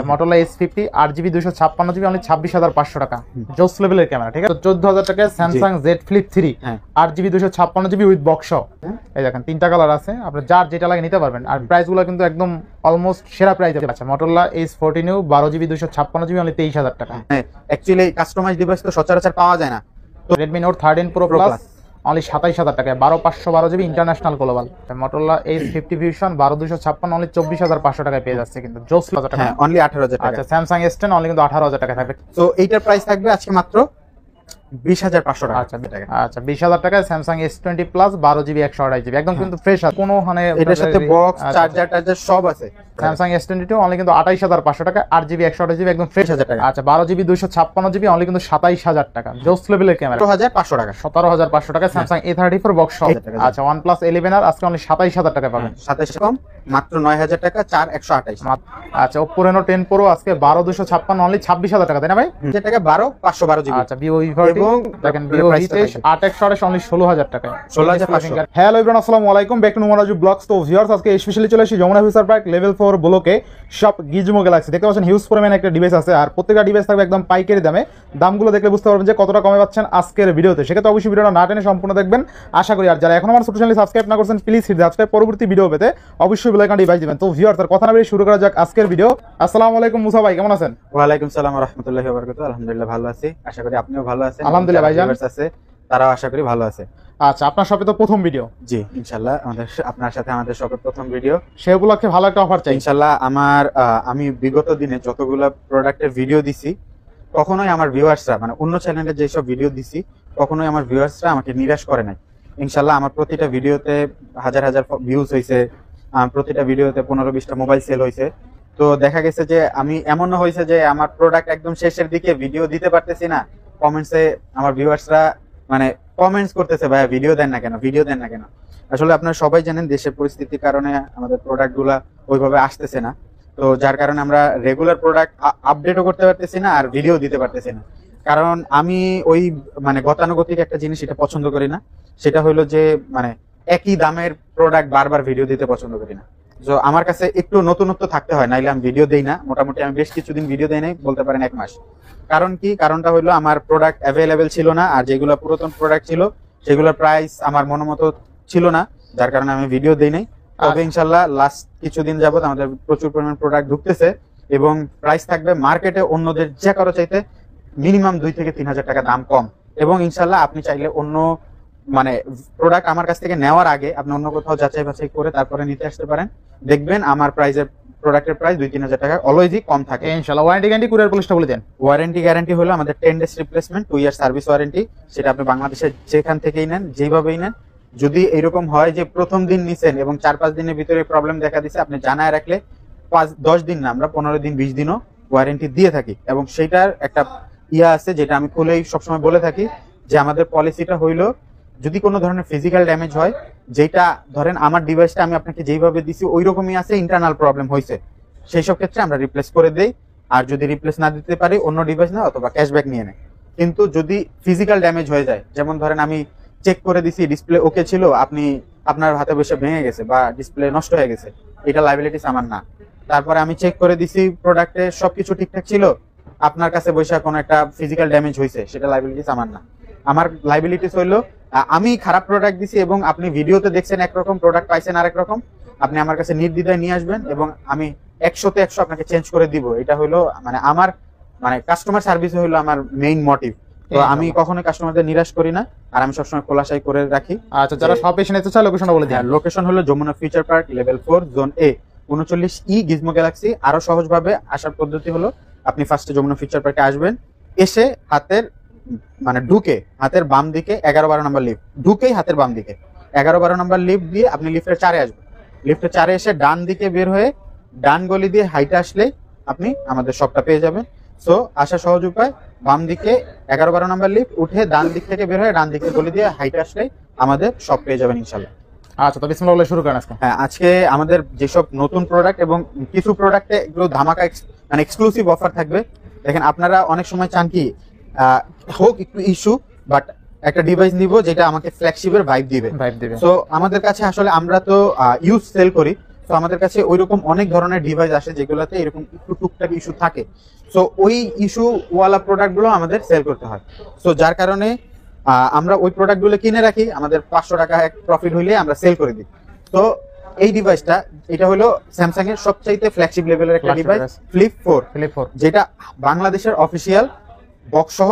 Motorola S50 8GB 256GB only 26500 টাকা জোস লেভেলের ক্যামেরা, ঠিক আছে। 14000 টাকায় Samsung Z Flip 3 8GB 256GB with box. এই দেখেন তিনটা কালার আছে, আপনি যার যেটা লাগে নিতে পারবেন। আর প্রাইসগুলো কিন্তু একদম অলমোস্ট সেরা প্রাইসে আছে। Motorola S40 New 12GB 256GB only 23000 টাকা। অ্যাকচুয়ালি কাস্টমাইজ ডিভাইস তো সচরাচর পাওয়া যায় না। তো Redmi Note 13 Pro Plus only 27000 টাকায় 12512GB international global. Motorola S50 Fusion 12256 only 24500 টাকায় পেয়ে যাচ্ছে কিন্তু জোস টাকা। হ্যাঁ, অনলি 18000 টাকা। আচ্ছা, Samsung S10 অনলি কিন্তু 18000 টাকা থাকবে। সো এইটার প্রাইস থাকবে আজকে মাত্র 20500 টাকা। আচ্ছা 20000 টাকায় Samsung S20 Plus 12GB 128GB একদম কিন্তু ফ্রেশ আছে, কোনো মানে এটার সাথে বক্স চার্জার সব আছে। Samsung S22 অনলি কিন্তু 28500 টাকা 8GB 128GB একদম ফ্রেশ 1000 টাকা। আচ্ছা 12GB 256GB অনলি কিন্তু 27000 টাকা জোস লেভেলের ক্যামেরা। 17500 টাকা 17500 টাকা Samsung A34 বক্স। আচ্ছা OnePlus 11 আর আজকে অনলি 27000 টাকা পাবেন। 27 কম মাত্র 9000 টাকা 4128। আচ্ছা Oppo Reno 10 Pro আজকে 12256 অনলি 26000 টাকা, তাই না ভাই? 1000 টাকা 12512GB। আচ্ছা Vivo V40 এবং দেখেন Vivo V30 8 অনলি 16000 টাকা 16500। হ্যালো এভরিওয়ান, আসসালামু আলাইকুম, ব্যাক টু নোমারাজু ব্লগস। তো ভিউয়ার্স আজকে স্পেশালি চলে এসেছি যমুনা ফিউচার পার্ক লেভেল 4 ব্লকে শপ গিজমো গ্যালাক্সি। দেখতে পাচ্ছেন হিউজ পরিমাণে একটা ডিভাইস আছে, আর প্রত্যেকটা ডিভাইস থাকবে একদম পাইকারি দামে। দামগুলো দেখলে বুঝতে পারবেন যে কতটা কমে পাচ্ছেন আজকের ভিডিওতে। সেক্ষেত্রে অবশ্যই ভিডিওটা না টেনে সম্পূর্ণ দেখবেন আশা করি। আর যারা এখন আমার ছোট চ্যানেল সাবস্ক্রাইব না করছেন প্লিজ হিট সাবস্ক্রাইব, পরবর্তী ভিডিও পেতে অবশ্যই বেল আইকনটি বাজিয়ে দিবেন। তো ভিউয়ার্স আর কথা না বেরিয়ে শুরু করা যাক আজকের ভিডিও। আসসালামু আলাইকুম মুসা ভাই, কেমন আছেন? ওয়ালাইকুম সালাম ওয়া রাহমাতুল্লাহি ওয়া বারাকাতুহু। আলহামদুলিল্লাহ ভালো আছি, আশা করি আপনিও ভালো আছেন। আলহামদুলিল্লাহ ভাইজান আছে তারাও আশা করি ভালো আছে। আচ্ছা আপনার শপে তো প্রথম ভিডিও? জি ইনশাআল্লাহ আপনার সাথে আমাদের শপের প্রথম ভিডিও। সে উপলক্ষে ভালো একটা অফার চাই ইনশাআল্লাহ। আমি বিগত দিনে যতগুলো প্রোডাক্টের ভিডিও দিছি কখনোই আমার ভিউয়ার্সরা মানে অন্য চ্যানেলে যেসব ভিডিও দিছি কখনোই আমার ভিউয়ার্সরা আমাকে নিরাশ করে নাই। ইনশাআল্লাহ আমার প্রতিটা ভিডিওতে হাজার হাজার ভিউজ হয়েছে, প্রতিটা ভিডিওতে 15-20টা মোবাইল সেল হয়েছে। তো দেখা গেছে যে আমি এমনও হয়েছে যে আমার প্রোডাক্ট একদম শেষের দিকে ভিডিও দিতে পারতেছি না, কমেন্টসে আমার ভিউয়ার্সরা মানে কমেন্টস করতেছে ভাইয়া ভিডিও দেন না কেন। আসলে আপনারা সবাই জানেন দেশের পরিস্থিতির কারণে আমাদের প্রোডাক্টগুলা ওইভাবে আসতেছে না। তো যার কারণে আমরা রেগুলার প্রোডাক্ট আপডেটও করতে পারতেছি না আর ভিডিও দিতে পারতেছি না। কারণ আমি ওই মানে গতানুগতিক একটা জিনিস এটা পছন্দ করি না, সেটা হলো যে মানে একই দামের প্রোডাক্ট বারবার ভিডিও দিতে পছন্দ করি না। তো আমার কাছে একটু নতুনত্ব থাকতে হয়, নাইলে আমি ভিডিও দেই না। মোটামুটি আমি বেশ কিছুদিন ভিডিও দেই নাই, বলতে পারেন 1 মাস। কারণ কি, কারণটা হলো আমার প্রোডাক্ট অ্যাভেলেবেল ছিল না, আর যেগুলো পুরাতন প্রোডাক্ট ছিল সেগুলোর প্রাইস আমার মনোমতো ছিল না, যার কারণে আমি ভিডিও দেই নাই। তবে ইনশাল্লাহ লাস্ট কিছুদিন যাবত আমাদের প্রচুর পরিমাণ প্রোডাক্ট ঢুকতেছে এবং প্রাইস থাকবে মার্কেটে অন্যদের যে কারো চাইতে মিনিমাম 2 থেকে 3000 টাকা দাম কম। এবং ইনশাল্লাহ আপনি চাইলে অন্য মানে প্রোডাক্ট আমার কাছ থেকে নেওয়ার আগে আপনি অন্য কোথাও যাচাই বাছাই করে তারপরে নিতে আসতে পারেন, দেখবেন আমার প্রোডাক্টের প্রাইস 2-3000 টাকা অলওয়েজই কম থাকে ইনশাআল্লাহ। ওয়ারেন্টি গ্যারান্টি কুরিয়ার পলিসিটা বলে দেন। ওয়ারেন্টি গ্যারান্টি হলো আমাদের 10 days replacement, 2 year service warranty. সেটা আপনি বাংলাদেশের যেখান থেকেই নেন, যেভাবেই নেন, যদি এরকম হয় যে প্রথম দিন নিছেন এবং 4-5 দিনের ভিতরে প্রবলেম দেখা দিচ্ছে, আপনি জানায় রাখলে 10 দিন না, আমরা 15 দিন 20 দিনও ওয়ারেন্টি দিয়ে থাকি। এবং সেইটার একটা আছে যেটা আমি খুলেই সবসময় বলে থাকি যে আমাদের পলিসিটা হইলো যদি কোনো ধরনের ফিজিক্যাল ড্যামেজ হয়, যেটা ধরেন আমার ডিভাইসটা আমি আপনাকে যেইভাবে দিছি ওই রকমই আছে, ইন্টারনাল প্রবলেম হয়েছে, সেই সব ক্ষেত্রে আমরা রিপ্লেস করে দেই। আর যদি রিপ্লেস না দিতে পারি অন্য ডিভাইস না অথবা ক্যাশব্যাক নিয়ে নেয়। কিন্তু যদি ফিজিক্যাল ড্যামেজ হয়ে যায়, যেমন ধরেন আমি চেক করে দিছি ডিসপ্লে ওকে ছিল, আপনার হাতে বসে ভেঙে গেছে বা ডিসপ্লে নষ্ট হয়ে গেছে, এটা লাইবিলিটিস আমার না। তারপরে আমি চেক করে দিছি প্রোডাক্টে সবকিছু ঠিকঠাক ছিল, আপনার কাছে বসে কোনো একটা ফিজিক্যাল ড্যামেজ হয়েছে, সেটা লাইবিলিটিস আমার না। আমার লাইবিলিটিস হইলো আমি খারাপ প্রোডাক্ট দিছি এবং আপনি ভিডিওতে দেখছেন একরকম, প্রোডাক্ট পাইছেন আরেক রকম, আপনি আমার কাছে নির্দ্বিধায় নিয়ে আসবেন এবং আমি 100-তে 100 আপনাকে চেঞ্জ করে দিব। এটা হলো মানে আমার মানে কাস্টমার সার্ভিস হলো আমার মেইন মোটিভ। তো আমি কখনোই কাস্টমারদের নিরাশ করি না, আর আমি সবসময় খোলাসাই করে রাখি। আচ্ছা যারা শপে এসে নিতে চায় লোকেশনটা বলে দিন। লোকেশন হলো Jamuna Future Park level 4 zone A 39E Gizmo Galaxy. আরো সহজভাবে আসার পদ্ধতি হলো আপনি ফার্স্টে যমুনা ফিউচার পার্কে আসবেন, এসে হাতের মানে ঢুকে হাতের বাম দিকে 11-12 নম্বর লিফট, ঢুকেই হাতের বাম দিকে 11-12 নম্বর লিফট দিয়ে আপনি লিফটের 4-এ আসবেন। লিফটের 4-এ এসে ডান দিকে বের হয়ে ডান গলি দিয়ে হাইটে আসলেই আপনি আমাদের শপটা পেয়ে যাবেন। সো আসা সহজ উপায়, বাম দিকে 11-12 নম্বর লিফট উঠে ডান দিক থেকে বের হয়ে ডান দিকে গলি দিয়ে হাইটে আসলেই আমাদের শপ পেয়ে যাবেন ইনশাল্লাহ। আচ্ছা তো বিসমিল্লাহ বলে শুরু করেন আজকে। হ্যাঁ, আজকে আমাদের যেসব নতুন প্রোডাক্ট এবং কিছু প্রোডাক্টে এগুলো ধামাকা মানে এক্সক্লুসিভ অফার থাকবে। দেখেন আপনারা অনেক সময় চান কি হোক একটু ইস্যু, বাট একটা ডিভাইস নিব যেটা আমাকে ফ্ল্যাগশিপের ভাইব দিবে। সো আমাদের কাছে আসলে আমরা তো ইউজ সেল করি, তো আমাদের কাছে ওইরকম অনেক ধরনের ডিভাইস আসে যেগুলোতে এরকম একটু টুকটাক ইস্যু থাকে। সো ওই ইস্যু ওয়ালা প্রোডাক্টগুলো আমাদের সেল করতে হয়। সো যার কারণে আমরা ওই প্রোডাক্টগুলো কিনে রাখি, আমাদের 500 টাকা এক প্রফিট হইলে আমরা সেল করে দিই। তো এই ডিভাইসটা, এটা হলো স্যামসাং এর সবচাইতে ফ্ল্যাগশিপ লেভেলের একটা ডিভাইস, ফ্লিপ 4, যেটা বাংলাদেশের অফিসিয়াল বক্স সহ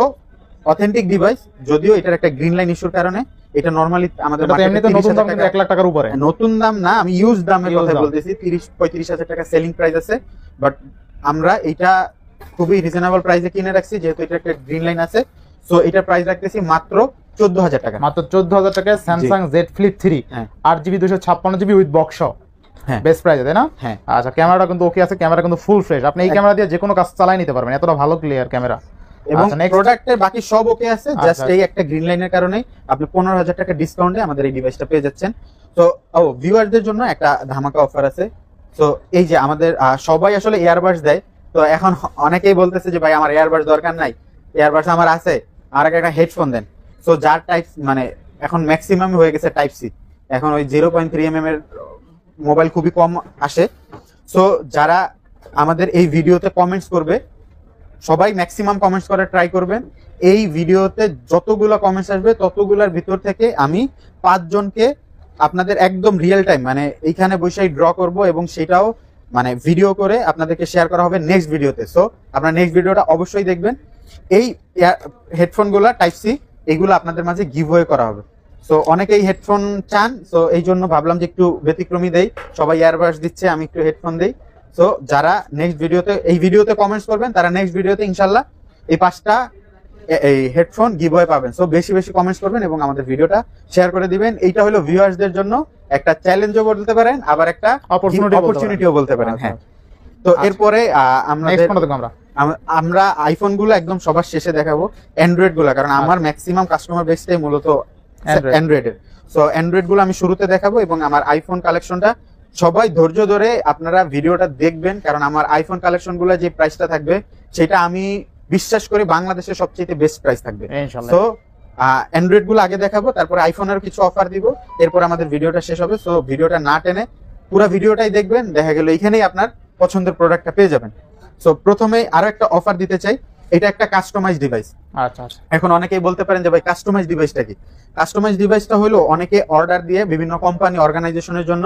অথেন্টিক ডিভাইস। যদিও এটার একটা গ্রিন লাইন ইস্যুর কারণে এটা নরমালি আমাদের এমনিতে নতুন দাম কিন্তু 1 লাখ টাকার উপরে। নতুন দাম না, আমি ইউজ দামের কথা বলতেছি। 30-35 হাজার টাকা সেলিং প্রাইস আছে, বাট আমরা এটা খুবই রিজনেবল প্রাইসে কিনে রাখছি যেহেতু এটা একটা গ্রিন লাইন আছে। সো এটা প্রাইস রাখতেছি মাত্র 14,000 টাকা। মাত্র 14,000 টাকায় Samsung Z flip 3, 8GB 256GB with box. হ্যাঁ, বেস্ট প্রাইস, তাই না? হ্যাঁ। আচ্ছা, ক্যামেরাটা কিন্তু ওকে আছে, ক্যামেরা কিন্তু ফুল ফ্রেশ। আপনি এই ক্যামেরা দিয়ে যে কোনো কাজ চালাই নিতে পারবেন, এতটা ভালো ক্লিয়ার ক্যামেরা। এবং প্রোডাক্টের বাকি সব ওকে আছে, জাস্ট এই একটা গ্রিন লাইনের কারণে আপনি 15,000 টাকা ডিসকাউন্টে আমাদের এই ডিভাইসটা পেয়ে যাচ্ছেন। তো ভিউয়ারদের জন্য একটা ধামাকা অফার আছে। তো এই যে আমাদের সবাই আসলে এয়ারবাডস দেয়, তো এখন অনেকেই বলতেছে যে ভাই আমার এয়ারবাডস দরকার নাই, এয়ারবাডস আমার আছে, আর একটা হেডফোন দেন। সো যার টাইপ মানে এখন ম্যাক্সিমাম হয়ে গেছে টাইপ সি, এখন ওই 0.3mm এর মোবাইল খুবই কম আসে। সো যারা আমাদের এই ভিডিওতে কমেন্টস করবে, সবাই ম্যাক্সিমাম কমেন্টস করার ট্রাই করবেন। এই ভিডিওতে যতগুলো কমেন্টস আসবে ততগুলোর ভিতর থেকে আমি 5 জনকে আপনাদের একদম রিয়েল টাইম মানে এইখানে বসেই ড্র করব এবং সেটাও মানে ভিডিও করে আপনাদেরকে শেয়ার করা হবে নেক্সট ভিডিওতে। সো আপনারা নেক্সট ভিডিওটা অবশ্যই দেখবেন। এই হেডফোনগুলো টাইপ সি, এগুলো আপনাদের মাঝে গিভওয়ে করা হবে। সো অনেকেই হেডফোন চান, সো এই জন্য ভাবলাম যে একটু ব্যতিক্রমী দেই। সবাই ইয়ারবাডস দিচ্ছে, আমি একটু হেডফোন দেই। সো যারা নেক্সট ভিডিওতে এই ভিডিওতে কমেন্টস করবেন তারা নেক্সট ভিডিওতে ইনশাল্লাহ এই 5টা এই হেডফোন গিভওয়ে পাবেন। সো বেশি বেশি কমেন্টস করবেন এবং আমাদের ভিডিওটা শেয়ার করে দিবেন। এইটা হলো ভিউয়ার্সদের জন্য একটা চ্যালেঞ্জও বলতে পারেন, আবার একটা অপরচুনিটিও বলতে পারেন। হ্যাঁ, তো এরপরে আমরা আইফোন গুলো একদম সবার শেষে দেখাবো, অ্যান্ড্রয়েড গুলো, কারণ আমার ম্যাক্সিমাম কাস্টমার বেসটাই মূলত অ্যান্ড্রয়েডের। সো অ্যান্ড্রয়েড গুলো আমি শুরুতে দেখাবো এবং আমার আইফোন কালেকশনটা সবাই ধৈর্য ধরে আপনারা ভিডিওটা দেখবেন, কারণ আমার আইফোন কালেকশন গুলো যে প্রাইসটা থাকবে সেটা আমি বিশ্বাস করি বাংলাদেশের সবচেয়ে বেস্ট প্রাইস থাকবে। তো অ্যান্ড্রয়েড গুলো আগে দেখাবো, তারপরে আইফোনের কিছু অফার দিব, এরপর আমাদের ভিডিওটা শেষ হবে। সো ভিডিওটা না টেনে পুরো ভিডিওটাই দেখবেন, দেখা গেল এখানেই আপনার পছন্দের প্রোডাক্টটা পেয়ে যাবেন। সো প্রথমে আরো একটা অফার দিতে চাই, এটা একটা কাস্টমাইজ ডিভাইস। আচ্ছা, এখন অনেকেই বলতে পারেন যে ভাই কাস্টমাইজ ডিভাইসটা কি? কাস্টমাইজ ডিভাইসটা হলো অনেকে অর্ডার দিয়ে বিভিন্ন কোম্পানি অর্গানাইজেশনের জন্য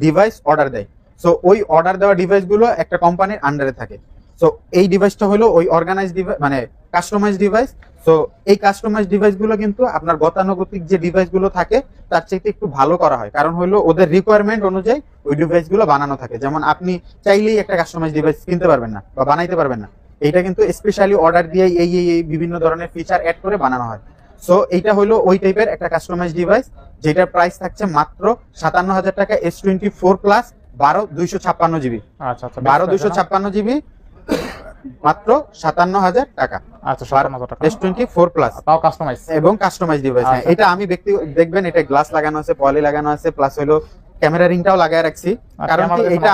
ডিভাইস অর্ডার দেয়। সো ওই অর্ডার দেওয়া ডিভাইসগুলো একটা কোম্পানির আন্ডারে থাকে। সো এই ডিভাইসটা হলো ওই অর্গানাইজ ডিভাইস মানে কাস্টমাইজ ডিভাইস। সো এই কাস্টমাইজ ডিভাইসগুলো কিন্তু আপনার গতানুগতিক যে ডিভাইসগুলো থাকে তার চেয়ে একটু ভালো করা হয়, কারণ হলো ওদের রিকোয়ারমেন্ট অনুযায়ী ওই ডিভাইসগুলো বানানো থাকে। যেমন আপনি চাইলেই একটা কাস্টমাইজ ডিভাইস কিনতে পারবেন না বা বানাইতে পারবেন না, এটা কিন্তু স্পেশালি অর্ডার দিয়ে এই বিভিন্ন ধরনের ফিচার অ্যাড করে বানানো হয়। সো এইটা হলো ওই টাইপের একটা কাস্টমাইজ ডিভাইস, যেটার প্রাইস থাকছে মাত্র 57,000 টাকা, S24 প্লাস 12 256 জিবি। আচ্ছা, 12 256 জিবি মাত্র 57,000 টাকা। আচ্ছা, 57,000 টাকা, S24 প্লাস, তাও কাস্টমাইজ এবং কাস্টমাইজ ডিভাইস। হ্যাঁ, এটা আমি দেখবেন এটা গ্লাস লাগানো আছে, পলি লাগানো আছে, প্লাস হলো ক্যামেরা রিংটাও লাগায় রাখছি। কারণ কি এটা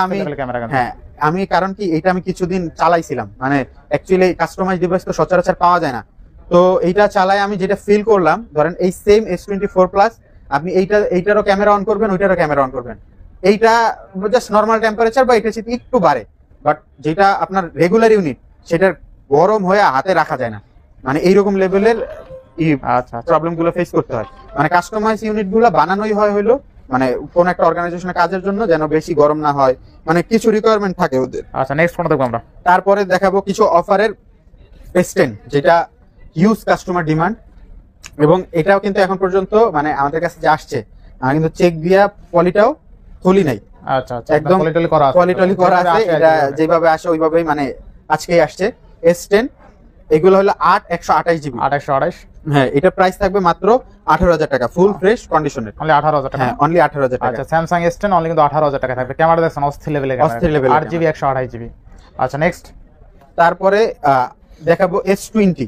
আমি কারণ কি এটা আমি কিছুদিন চালাইছিলাম, মানে অ্যাকচুয়ালি কাস্টমাইজ ডিভাইস তো সচরাচর পাওয়া যায় না। তো এইটা চালাই আমি যেটা ফিল করলাম, ধরেন এই সেম S24 প্লাস আপনি এইটারও ক্যামেরা অন করবেন, ওইটারও ক্যামেরা অন করবেন, এইটা জাস্ট নরমাল টেম্পারেচার বা এটা একটু বাড়ে, বাট যেটা আপনার রেগুলার ইউনিট সেটার গরম হয়ে হাতে রাখা যায় না, মানে এইরকম লেভেলের প্রবলেম গুলো ফেস করতে হয়। মানে কাস্টমাইজ ইউনিট গুলো বানানোই হয় হলো মানে কোন একটা অর্গানাইজেশনের কাজের জন্য, যেন বেশি গরম না হয়, মানে কিছু রিকোয়ারমেন্ট থাকে ওদের। আচ্ছা, নেক্সট ফোন দেখবো আমরা। তারপরে দেখাবো কিছু অফারের S10, যেটা হিউজ কাস্টমার ডিমান্ড, এবং এটাও কিন্তু এখন পর্যন্ত মানে আমাদের কাছে যে আসছে আমরা কিন্তু চেক দিয়া পলিটাও খুলি নাই। আচ্ছা, একদম পলিটলি করা আছে, এটা যেভাবে আসে ওইভাবেই মানে আজকেই আসছে। S10 এগুলো হলো 8/128 জিবি। 8/128, হ্যাঁ, এটা প্রাইস থাকবে মাত্র 18,000 টাকা, ফুল ফ্রেশ কন্ডিশনের। অনলি 18,000 টাকা। হ্যাঁ, অনলি 18,000 টাকা। আচ্ছা, স্যামসাং S10 অনলি কিন্তু 18,000 টাকা থাকবে। ক্যামেরা দেখছেন অস্থির লেভেলের ক্যামেরা, 8GB 128GB। আচ্ছা, নেক্সট তারপরে দেখাবো S20।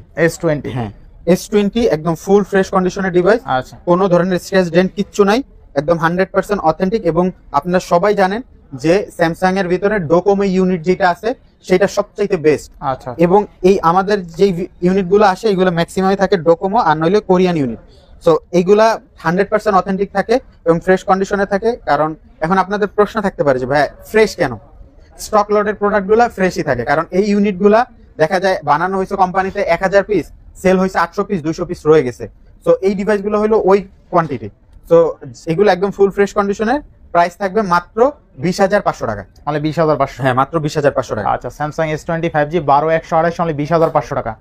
হ্যাঁ, S20 একদম ফুল ফ্রেশ কন্ডিশনের ডিভাইস। আচ্ছা, কোনো ধরনের স্ক্র্যাচ ডেন্ট কিচ্ছু নাই, একদম 100% অথেন্টিক। এবং আপনারা সবাই জানেন যে স্যামসাং এর ভিতরে ডোকোমো ইউনিট যেটা আছে সেটা সবচাইতে বেস্ট। আচ্ছা, এবং এই আমাদের যে ইউনিটগুলো আসে এগুলো ম্যাক্সিমামই থাকে ডোকোমো আর নইলে কোরিয়ান ইউনিট। সো এইগুলা 100% অথেন্টিক থাকে এবং ফ্রেশ কন্ডিশনে থাকে। কারণ এখন আপনাদের প্রশ্ন থাকতে পারে যে ভাই ফ্রেশ কেন? স্টক লটের প্রোডাক্টগুলো ফ্রেশই থাকে, কারণ এই ইউনিটগুলা দেখা যায় বানানো হয়েছে কোম্পানিতে 1000 পিস, সেল হয়েছে 800 পিস, 200 পিস রয়ে গেছে। সো এই ডিভাইসগুলো হলো ওই কোয়ান্টিটি। সো এগুলো একদম ফুল ফ্রেশ কন্ডিশনের, প্রাইস থাকবে মাত্র 20,500 টাকা। মানে 20,500। হ্যাঁ, মাত্র 20,500 টাকা। আচ্ছা, স্যামসাং S20 5G 12/128 অনলি 20,500 টাকা,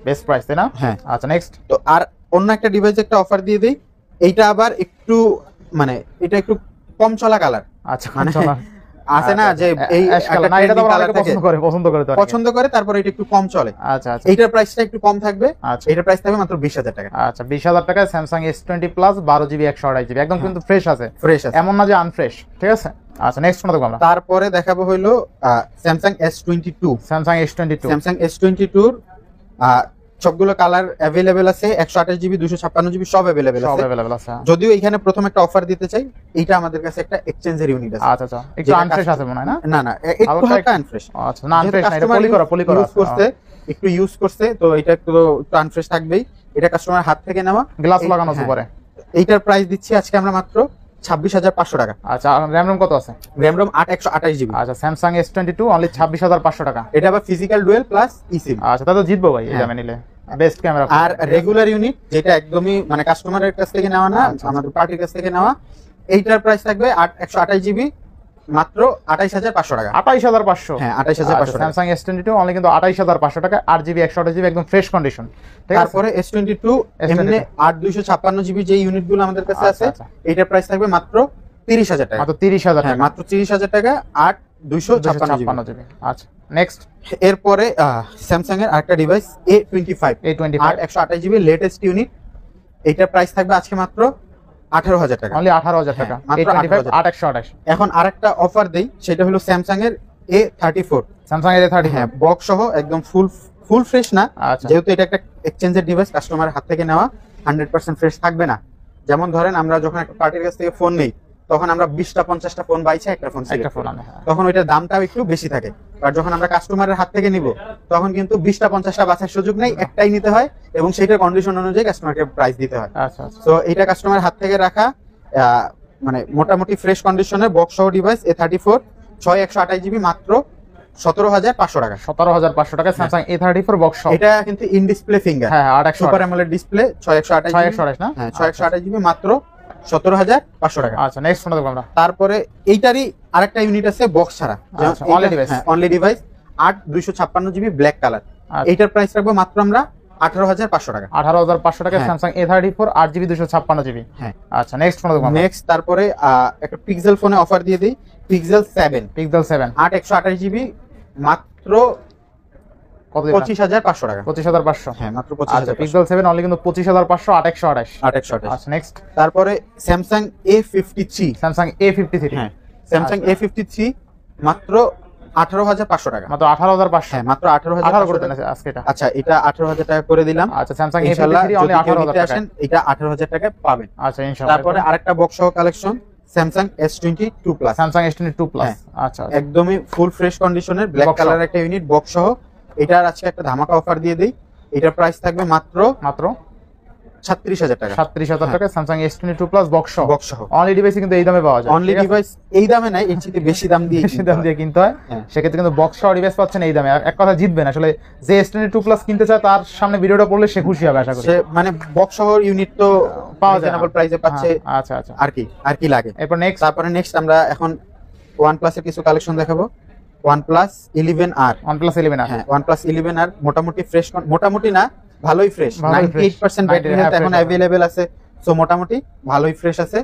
বেস্ট প্রাইস তাই না? হ্যাঁ। আচ্ছা, নেক্সট। তো আর অন্য একটা ডিভাইস একটা অফার দিয়ে দেই, এইটা আবার একটু মানে এটা একটু কম চলা কালার। আচ্ছা, মানে আছে না যে এই একটা না, এটা তো কালার অনেকে পছন্দ করে তো অনেকে। পছন্দ করে, তারপর এটা একটু কম চলে। আচ্ছা আচ্ছা, এইটার প্রাইসটা একটু কম থাকবে। আচ্ছা, এটার প্রাইস থাকবে মাত্র 20,000 টাকা। আচ্ছা 20,000 টাকায় Samsung S20 plus 12GB 128GB একদম কিন্তু ফ্রেশ আছে, ফ্রেশ আছে, এমন না যে আনফ্রেশ, ঠিক আছে? আচ্ছা, নেক্সট কোনটা দেখব আমরা? তারপরে দেখাবো হইলো Samsung S22। Samsung S22, Samsung S22 এর সবগুলো কালার अवेलेबल আছে, 128GB 256GB সব अवेलेबल সব আছে। अवेलेबल আছে। যদিও এখানে প্রথম একটা অফার দিতে চাই, এইটা আমাদের কাছে একটা এক্সচেঞ্জের ইউনিট আছে। আচ্ছা আচ্ছা, একটু আনফ্রেশ আছে মনে হয় না? না না, একটু হালকা আনফ্রেশ। আচ্ছা, না আনফ্রেশ না, এটা পলি করা ইউজ করতে, একটু ইউজ করছে, তো এটা একটু আনফ্রেশ থাকবেই। এটা কাস্টমার হাত থেকে নেওয়া, গ্লাস লাগানো আছে পরে। এইটার প্রাইস দিচ্ছি আজকে আমরা মাত্র 26,500 টাকা। আচ্ছা, র্যাম রোম কত আছে? RAM ROM 128GB। আচ্ছা, স্যামসাং S22 অনলি 26,500 টাকা। এটা আবার ফিজিক্যাল ডুয়েল প্লাস ইসিম। আচ্ছা, তা তো জিতবো ভাই এই দামে নিলে, বেস্ট ক্যামেরা। আর রেগুলার ইউনিট যেটা একদমই মানে কাস্টমারের কাছ থেকে নেওয়া না, আমাদের পার্টির কাছ থেকে নেওয়া, এইটার প্রাইস থাকবে 128GB মাত্র 28,500 টাকা। 28,500? হ্যাঁ, 28,500 টাকা। স্যামসাং S22 অনলি কিন্তু 28,500 টাকা, 8GB 128GB একদম ফ্রেশ কন্ডিশন, ঠিক আছে? তারপরে S22 এমনি 8/256GB যে ইউনিটগুলো আমাদের কাছে আছে, এইটার প্রাইস থাকবে মাত্র 30,000 টাকা। মাত্র 30,000 হ্যাঁ, টাকা, মাত্র 30,000 টাকা, 8/256GB। আচ্ছা, নেক্সট। এরপরে স্যামসাং এর আরেকটা device A25 A25 latest unit, এইটার প্রাইস থাকবে আজকে মাত্র 18,000 টাকা। অনলি 18,000 টাকা, মাত্র A25 18,000 8/128। এখন আরেকটা অফার দেই, সেটা হলো স্যামসাং এর A34। স্যামসাং এর A30, হ্যাঁ, বক্স সহ একদম ফুল ফ্রেশ না, আচ্ছা, যেহেতু এটা একটা এক্সচেঞ্জের ডিভাইস, কাস্টমারের হাত থেকে নেওয়া, 100% ফ্রেশ থাকবে না। যেমন ধরেন আমরা যখন একটা পার্টির কাছ থেকে ফোন নেই, তখন আমরা 20টা 50টা ফোন বাইছে একটা ফোন একটা ফোন আনে, তখন ওইটার দামটাও একটু বেশি থাকে। আর যখন আমরা কাস্টমারের হাত থেকে নিব, তখন কিন্তু 20টা 50টা বাছার সুযোগ নেই, একটাই নিতে হয় এবং সেটার কন্ডিশন অনুযায়ী কাস্টমারকে প্রাইস দিতে হয়। আচ্ছা আচ্ছা, তো এটা কাস্টমার হাত থেকে রাখা মানে মোটামুটি ফ্রেশ কন্ডিশনের বক্স সহ ডিভাইস A34 128GB মাত্র 17,500 টাকা। 17,500 টাকা স্যামসাং A34 বক্স সহ। এটা কিন্তু ইন ডিসপ্লে ফিঙ্গার, হ্যাঁ 8/128 সুপার অ্যামোলেড ডিসপ্লে 628 না? হ্যাঁ 628GB মাত্র 17,500 টাকা। আচ্ছা, নেক্সট কোনটা দেখব আমরা? তারপরে এইটারই আরেকটা ইউনিট আছে বক্স ছাড়া, আচ্ছা, only device। Only device 8/256GB black colour. আচ্ছা। এইটার প্রাইস রাখবো মাত্র আমরা 18,500 টাকা। 18,500 টাকা হ্যাঁ। Samsung A34 8GB 256GB। হ্যাঁ। আচ্ছা, নেক্সট কোনটা দেখব আমরা? নেক্সট তারপরে একটা পিক্সেল ফোনে অফার দিয়ে দিই, পিক্সেল 7 পিক্সেল 7 8/128GB মাত্র কত দিবেন? 25,500 টাকা। 25,500। হ্যাঁ, মাত্র আচ্ছা, 25,500। পিক্সেল 7 অনলি কিন্তু 25,500 8/128। 8/128। আচ্ছা, নেক্সট তারপরে স্যামসাং A53। Samsung A53। হ্যাঁ, স্যামসাং আচ্ছা। A53 মাত্র 18,500 টাকা। মাত্র 18,500। হ্যাঁ, মাত্র 18 করে 18,500 দেন টাকা। আজকে এটা। আচ্ছা, এটা 18,000 টাকা করে দিলাম। আচ্ছা, স্যামসাং ইনশাআল্লাহ A53 অনলি যদি কেউ 18,000 নিতে টাকা। আসেন, এটা 18,000 টাকায় পাবেন। আচ্ছা, ইনশাআল্লাহ। তারপরে আরেকটা বক্স সহ collection Samsung S22 plus. Samsung S22 plus. হ্যাঁ। আচ্ছা, একদমই ফুল ফ্রেশ কন্ডিশনের ব্ল্যাক Box কালার সহ। একটা ইউনিট বক্স সহ। এটার আজকে একটা ধামাকা অফার দিয়ে দেই, এটার প্রাইস থাকবে মাত্র 36,000 টাকা। 37,000 টাকা স্যামসাং S22 প্লাস বক্স সহ। বক্স সহ অনলি ডিভাইসে কিন্তু এই দামে পাওয়া যায়। অনলি ডিভাইস এই দামে নাই, এর চেয়ে বেশি দাম দিয়ে বেশি দাম দিয়ে কিনতে হয়, হ্যাঁ। সেক্ষেত্রে কিন্তু বক্স সহ ডিভাইস পাচ্ছেন এই দামে। আর এক কথা জিতবেন আসলে, যে S22 প্লাস কিনতে চায় তার সামনে ভিডিওটা পড়লে সে খুশি হবে আশা করি। সে মানে বক্স সহ ইউনিট তো পাওয়া যায় রিজনেবল প্রাইসে পাচ্ছে। হ্যাঁ, আচ্ছা আচ্ছা, আর কি লাগে। এরপর নেক্সট তারপরে নেক্সট আমরা এখন OnePlus এর কিছু কালেকশন দেখাবো। OnePlus 11R। OnePlus 11R। হ্যাঁ, OnePlus 11R মোটামুটি ফ্রেশ, মোটামুটি না ভালোই ফ্রেশ, ভালোই fresh। 98% ব্যাটারি হেলথ এখন fresh अवेलेबल আছে। সো মোটামুটি ভালোই ফ্রেশ আছে।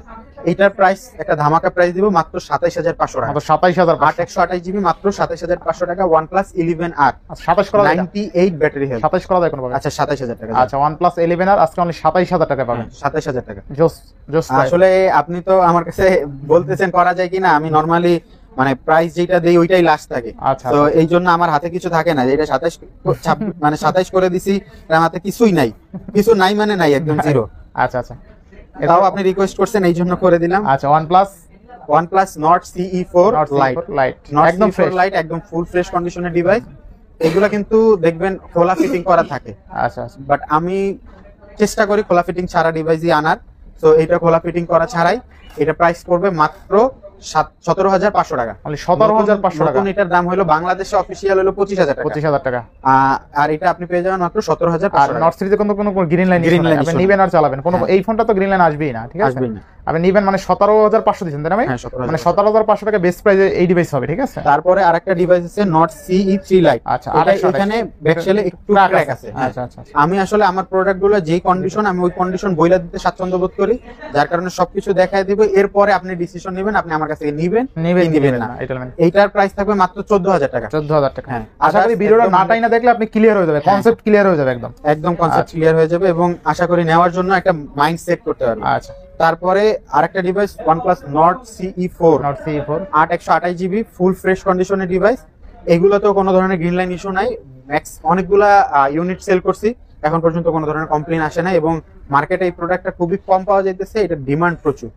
এইটার প্রাইস একটা ধামাকা প্রাইস দিব মাত্র 27,500 টাকা। মাত্র 27,500। 8/128GB মাত্র 27,500 টাকা। OnePlus 11R আচ্ছা, 27 করা যায় না? 98 ব্যাটারি হেলথ। 27 করা যায় কোনো ভাবে? আচ্ছা, 27,000 টাকা। আচ্ছা, OnePlus 11R আজকে অনলি 27,000 টাকা পাবেন। 27,000 টাকা। জোস জোস price। আসলে আপনি তো আমার কাছে বলতেছেন করা যায় কিনা, আমি নরমালি মানে প্রাইস যেটা দেই ওইটাই লাস্ট থাকে। আচ্ছা, তো এই জন্য আমার হাতে কিছু থাকে না, এটা 27 মানে 27 করে দিছি, আমার হাতে কিছুই নাই, কিছু নাই মানে নাই, একদম জিরো। আচ্ছা আচ্ছা, এটাও আপনি রিকোয়েস্ট করছেন এই জন্য করে দিলাম। আচ্ছা, OnePlus Nord CE4 Lite একদম একদম ফ্রেশ। লাইট, একদম ফুল ফ্রেশ কন্ডিশনের ডিভাইস। এগুলো কিন্তু দেখবেন খোলা ফিটিং করা থাকে, আচ্ছা আচ্ছা, বাট আমি চেষ্টা করি খোলা ফিটিং ছাড়া ডিভাইসই আনার। তো এটা খোলা ফিটিং করা ছাড়াই এটা প্রাইস পড়বে মাত্র 17,500 টাকা। 17,500 টাকা। নতুন এটার দাম হলো বাংলাদেশে অফিসিয়াল হলো 25,000 টাকা। 25,000 টাকা। আর এটা আপনি পেয়ে যাবেন মাত্র 17,500 আর টাকা। নর্থ সিটিতে কোনো গ্রিন লাইন আপনি নেবেন আর চালাবেন, কোনো এই ফোনটা তো গ্রিন লাইন আসবেই না, ঠিক আছে? আপনি নেবেন মানে 17,500 দিচ্ছেন তাই না ভাই? মানে 17,500 টাকা বেস্ট প্রাইসে এই ডিভাইস হবে, ঠিক আছে? তারপরে আরেকটা ডিভাইস আছে নট CE3 লাইট। আচ্ছা, এখানে ব্যাকশেলে একটু ক্র্যাক আছে। আচ্ছা আচ্ছা। আমি আসলে আমার প্রোডাক্টগুলো যে কন্ডিশন আমি ওই কন্ডিশন বইলা দিতে স্বাচ্ছন্দ্য বোধ করি, যার কারণে সবকিছু দেখায় দিব। এরপরে আপনি ডিসিশন নেবেন, আপনি আমার কাছ থেকে নিবেন না। এইটার প্রাইস থাকবে মাত্র 14,000 টাকা। 14,000 টাকা। হ্যাঁ, আশা করি ভিডিওটা না টাইনা দেখলে আপনি ক্লিয়ার হয়ে যাবে, কনসেপ্ট ক্লিয়ার হয়ে যাবে একদম কনসেপ্ট ক্লিয়ার হয়ে যাবে এবং আশা করি নেওয়ার জন্য একটা মাইন্ড সেট করতে পারবেন। আচ্ছা। তারপরে আরেকটা device OnePlus Nord CE4 8/128 GB full fresh কন্ডিশনের ডিভাইস। এগুলোতেও কোনো ধরনের গ্রিন লাইন ইস্যু নাই। ম্যাক্স অনেকগুলা ইউনিট সেল করছি, এখন পর্যন্ত কোনো ধরনের কমপ্লেইন আসে না এবং মার্কেটে এই প্রোডাক্টটা খুবই কম পাওয়া যাইতেছে, এটা ডিমান্ড প্রচুর।